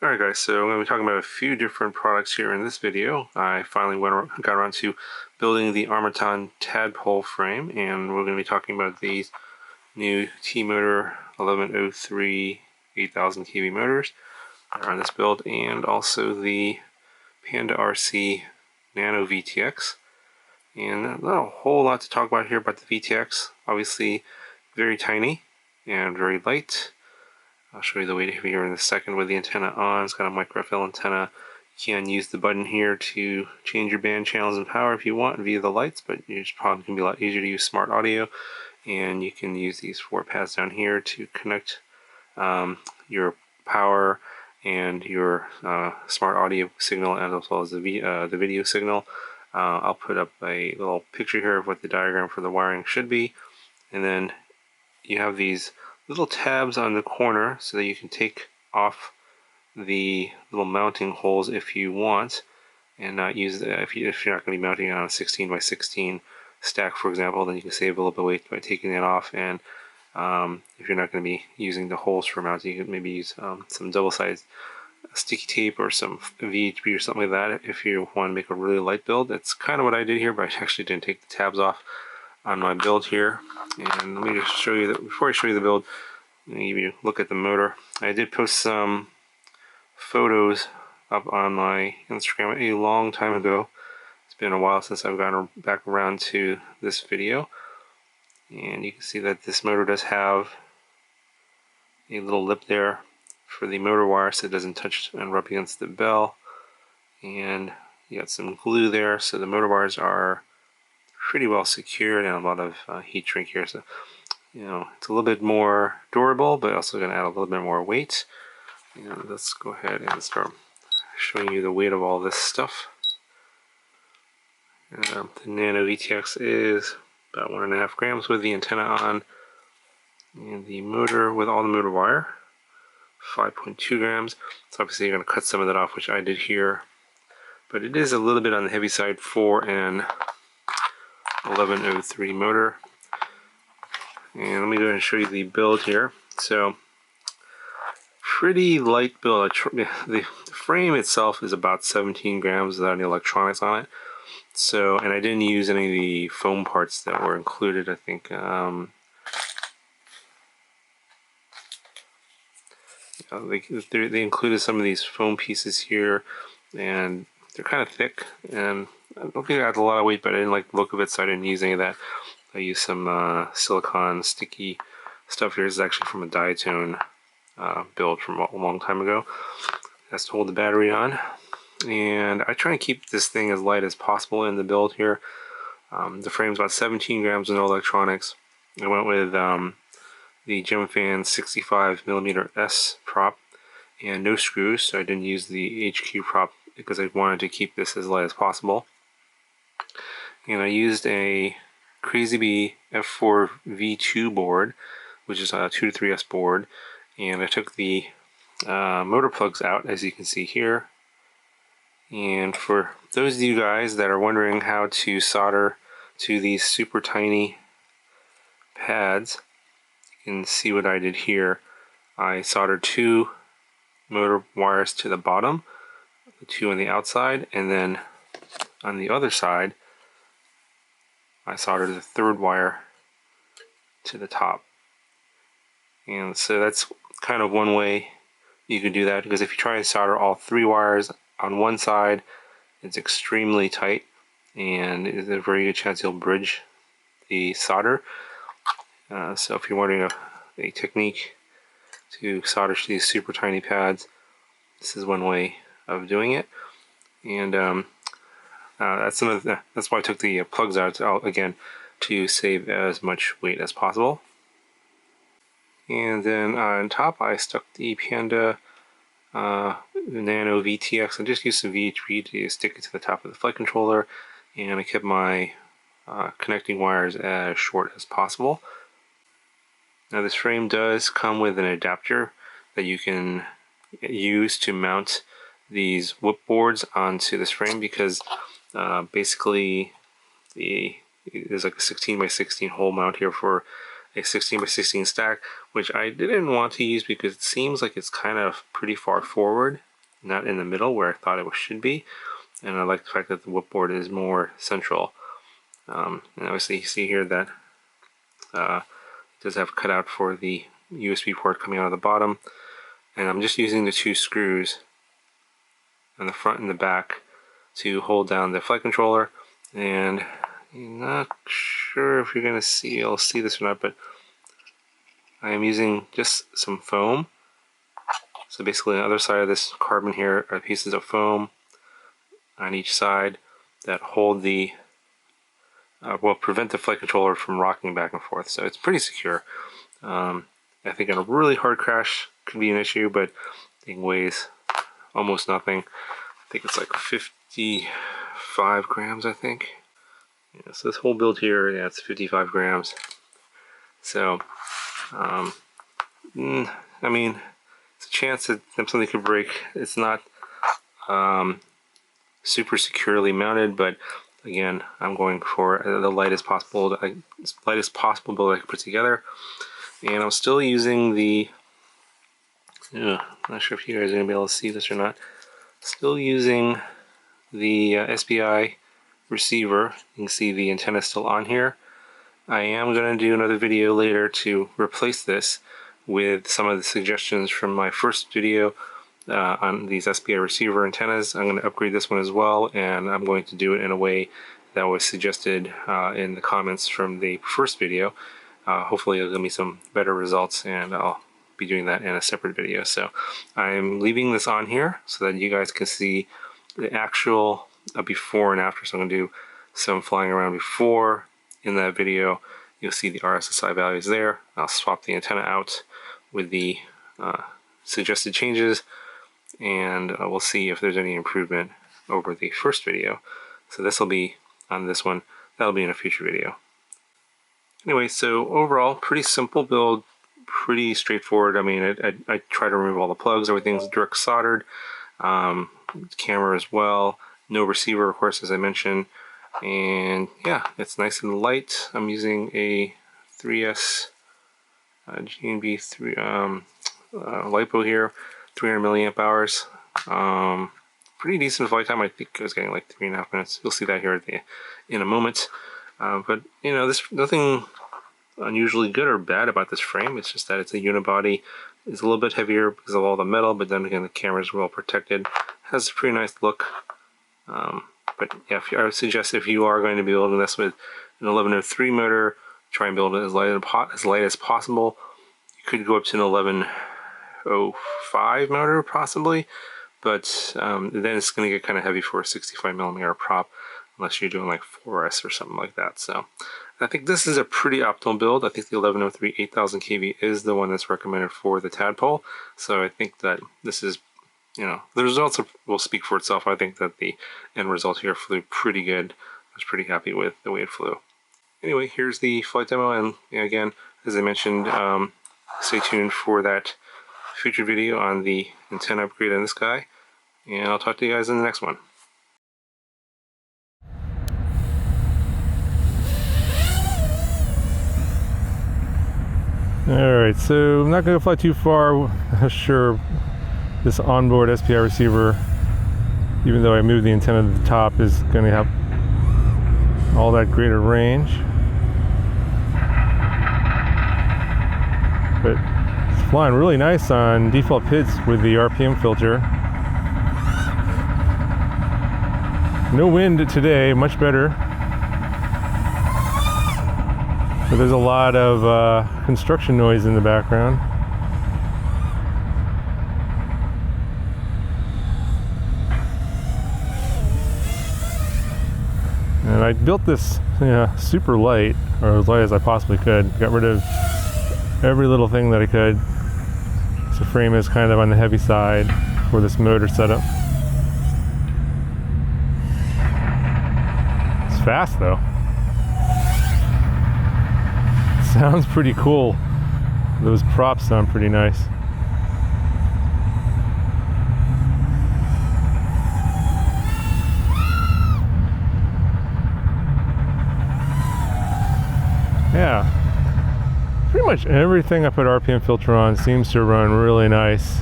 Alright guys, so I'm going to be talking about a few different products here in this video. I finally got around to building the Armattan Tadpole frame, and we're going to be talking about these new T-Motor 1103 8000 kV motors that are on this build, and also the PandaRC Nano VTX. And not a whole lot to talk about here about the VTX. Obviously very tiny and very light. I'll show you the weight here in a second with the antenna on. It's got a micro FL antenna. You can use the button here to change your band channels and power if you want via the lights, but it's probably going to be a lot easier to use smart audio. And you can use these 4 pads down here to connect your power and your smart audio signal, as well as the video signal. I'll put up a little picture here of what the diagram for the wiring should be. And then you have these little tabs on the corner so that you can take off the little mounting holes if you want, and not use if you're not going to be mounting it on a 16 by 16 stack, for example. Then you can save a little bit of weight by taking that off. And if you're not going to be using the holes for mounting, you can maybe use some double-sided sticky tape or some VHB or something like that if you want to make a really light build. That's kind of what I did here, but I actually didn't take the tabs off on my build here. And let me just show you that before I show you the build. Let me give you a look at the motor. I did post some photos up on my Instagram a long time ago. It's been a while since I've gotten back around to this video, and you can see that this motor does have a little lip there for the motor wire so it doesn't touch and rub against the bell, and you got some glue there so the motor wires are pretty well secured, and a lot of heat shrink here, so it's a little bit more durable, but also going to add a little bit more weight. And let's go ahead and start showing you the weight of all this stuff. The Nano VTX is about 1.5 grams with the antenna on, and the motor with all the motor wire, 5.2 grams. So obviously you're going to cut some of that off, which I did here, but it is a little bit on the heavy side for an 1103 motor. And let me go ahead and show you the build here. So, pretty light build. The frame itself is about 17 grams without any electronics on it. So, and I didn't use any of the foam parts that were included. I think they included some of these foam pieces here, and they're kind of thick. And I don't think it adds a lot of weight, but I didn't like the look of it, so I didn't use any of that. I used some silicone sticky stuff here. This is actually from a diatone build from a long time ago. That's to hold the battery on. And I try and keep this thing as light as possible in the build here. The frame's about 17 grams with no electronics. I went with the Gemfan 65mm S prop and no screws, so I didn't use the HQ prop because I wanted to keep this as light as possible. And I used a Crazy Bee F4 V2 board, which is a 2 to 3S board, and I took the motor plugs out, as you can see here. And for those of you guys that are wondering how to solder to these super tiny pads, you can see what I did here. I soldered 2 motor wires to the bottom, 2 on the outside, and then on the other side I soldered the 3rd wire to the top. And so that's kind of one way you can do that, because if you try to solder all 3 wires on one side, it's extremely tight and there's a very good chance you'll bridge the solder. So if you're wondering a technique to solder to these super tiny pads, this is one way of doing it. And that's why I took the plugs out again, to save as much weight as possible. And then on top I stuck the Panda Nano VTX. I just used some VHB to stick it to the top of the flight controller, and I kept my connecting wires as short as possible. Now this frame does come with an adapter that you can use to mount these whip boards onto this frame, because basically there's like a 16 by 16 hole mount here for a 16 by 16 stack, which I didn't want to use because it seems like it's kind of pretty far forward, not in the middle where I thought it should be. And I like the fact that the whip board is more central. And obviously you see here that it does have a cutout for the USB port coming out of the bottom. And I'm just using the 2 screws on the front and the back to hold down the flight controller. And I'm not sure if you're going to see this or not, but I am using just some foam. So basically on the other side of this carbon here are pieces of foam on each side that hold the will prevent the flight controller from rocking back and forth. So it's pretty secure. I think in a really hard crash could be an issue, but it weighs almost nothing. I think it's like 55 grams, I think. Yeah, so this whole build here, yeah, it's 55 grams. So, I mean, it's a chance that something could break. It's not super securely mounted, but again, I'm going for the lightest possible build I could put together. And I'm still using the, not sure if you guys are going to be able to see this or not, still using the SPI receiver. You can see the antenna still on here. I am going to do another video later to replace this with some of the suggestions from my first video on these SPI receiver antennas. I'm going to upgrade this one as well, and I'm going to do it in a way that was suggested in the comments from the first video. Hopefully it'll give me some better results, and I'll be doing that in a separate video. So I'm leaving this on here so that you guys can see the actual before and after. So I'm going to do some flying around before. In that video, you'll see the RSSI values there. I'll swap the antenna out with the suggested changes, and we'll see if there's any improvement over the first video. So this will be on this one. That'll be in a future video. Anyway, so overall, pretty simple build, pretty straightforward. I mean, I try to remove all the plugs. Everything's direct soldered. Camera as well. No receiver, of course, as I mentioned. And yeah, it's nice and light. I'm using a 3S GNB 3 LiPo here, 300 milliamp hours. Pretty decent flight time. I think I was getting like 3.5 minutes. You'll see that here in a moment. But you know, there's nothing unusually good or bad about this frame. It's just that it's a unibody. It's a little bit heavier because of all the metal, but then again, the camera is well protected. Has a pretty nice look. But yeah, I would suggest if you are going to be building this with an 1103 motor, try and build it as light as possible. You could go up to an 1105 motor possibly, but then it's going to get kind of heavy for a 65mm prop, unless you're doing like 4S or something like that. So I think this is a pretty optimal build. I think the 1103 8000 kV is the one that's recommended for the Tadpole. So I think that this is, you know, the results will speak for itself. I think that the end result here flew pretty good. I was pretty happy with the way it flew. Anyway, here's the flight demo, and again, as I mentioned, stay tuned for that future video on the antenna upgrade on this guy, and I'll talk to you guys in the next one. Alright, so I'm not going to fly too far. Sure, this onboard SPI receiver, even though I moved the antenna to the top, is going to have all that greater range. But it's flying really nice on default PIDs with the RPM filter. No wind today, much better. But there's a lot of construction noise in the background. And I built this super light, or as light as I possibly could. Got rid of every little thing that I could. So the frame is kind of on the heavy side for this motor setup. It's fast though. Sounds pretty cool. Those props sound pretty nice. Yeah, pretty pretty much everything I put RPM filter on seems to run really nice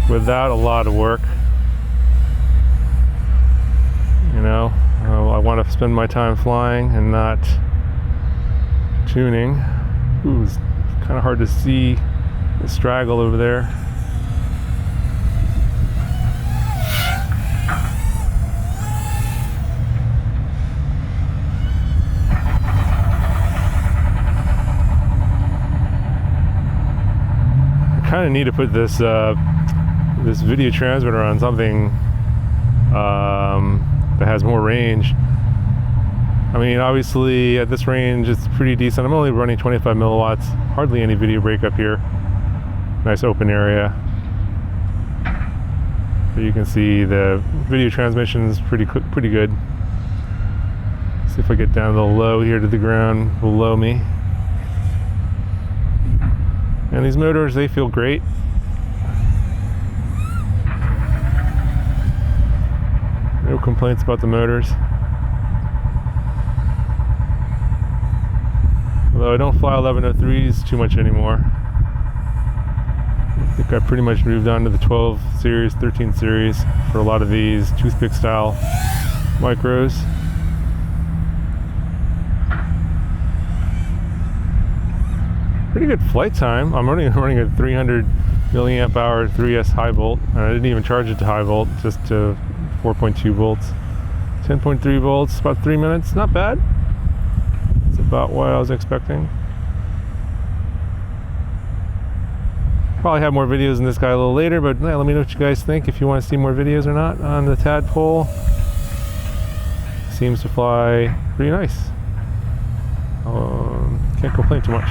without a lot of work. You know, I want to spend my time flying and not tuning. Ooh, it's kind of hard to see the straggle over there. I kind of need to put this this video transmitter on something that has more range. I mean, obviously at this range it's pretty decent. I'm only running 25 milliwatts, hardly any video break up here. Nice open area. But you can see the video transmission is pretty good. See if I get down a little low here to the ground below me. And these motors, they feel great. No complaints about the motors. Although I don't fly 1103s too much anymore. I think I pretty much moved on to the 12 series, 13 series for a lot of these toothpick style micros. Pretty good flight time. I'm running a 300 milliamp hour 3S high volt, and I didn't even charge it to high volt, just to 4.2 volts. 10.3 volts, about 3 minutes, not bad. It's about what I was expecting. Probably have more videos in this guy a little later, but yeah, let me know what you guys think, if you want to see more videos or not on the Tadpole. Seems to fly pretty nice. Can't complain too much.